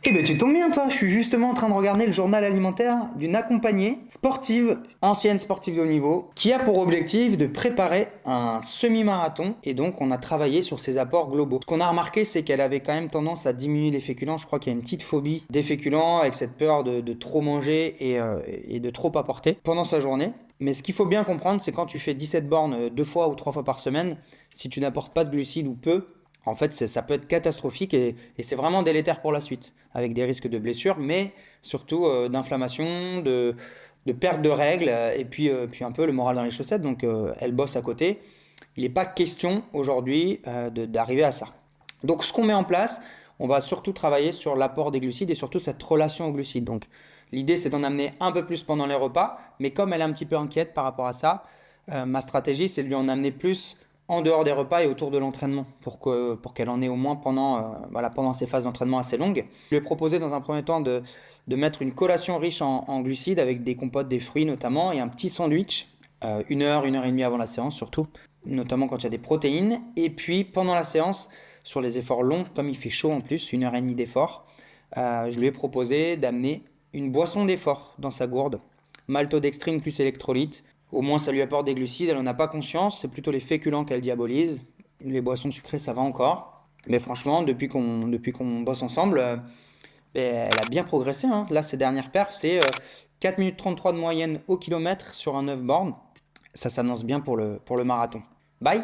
Eh ben tu tombes bien toi, je suis justement en train de regarder le journal alimentaire d'une accompagnée sportive, ancienne sportive de haut niveau, qui a pour objectif de préparer un semi-marathon et donc on a travaillé sur ses apports globaux. Ce qu'on a remarqué c'est qu'elle avait quand même tendance à diminuer les féculents, je crois qu'il y a une petite phobie des féculents avec cette peur de trop manger et de trop apporter pendant sa journée. Mais ce qu'il faut bien comprendre c'est quand tu fais 17 bornes 2 fois ou 3 fois par semaine, si tu n'apportes pas de glucides ou peu, en fait, ça peut être catastrophique et c'est vraiment délétère pour la suite, avec des risques de blessures, mais surtout d'inflammation, de perte de règles, puis un peu le moral dans les chaussettes, donc elle bosse à côté. Il n'est pas question aujourd'hui d'arriver à ça. Donc ce qu'on met en place, on va surtout travailler sur l'apport des glucides et surtout cette relation aux glucides. Donc l'idée c'est d'en amener un peu plus pendant les repas, mais comme elle est un petit peu inquiète par rapport à ça, ma stratégie c'est de lui en amener plus en dehors des repas et autour de l'entraînement pour qu'elle en ait au moins pendant ces phases d'entraînement assez longues. Je lui ai proposé dans un premier temps de mettre une collation riche en glucides avec des compotes, des fruits notamment, et un petit sandwich, 1 heure et demie avant la séance surtout, notamment quand il y a des protéines. Et puis pendant la séance, sur les efforts longs, comme il fait chaud en plus, 1 heure et demie d'effort, je lui ai proposé d'amener une boisson d'effort dans sa gourde, maltodextrine plus électrolyte. Au moins, ça lui apporte des glucides, elle n'en a pas conscience, c'est plutôt les féculents qu'elle diabolise. Les boissons sucrées, ça va encore. Mais franchement, depuis qu'on bosse ensemble, elle a bien progressé, hein. Là, ses dernières perfs, c'est 4 minutes 33 de moyenne au kilomètre sur un 9 bornes. Ça s'annonce bien pour le marathon. Bye!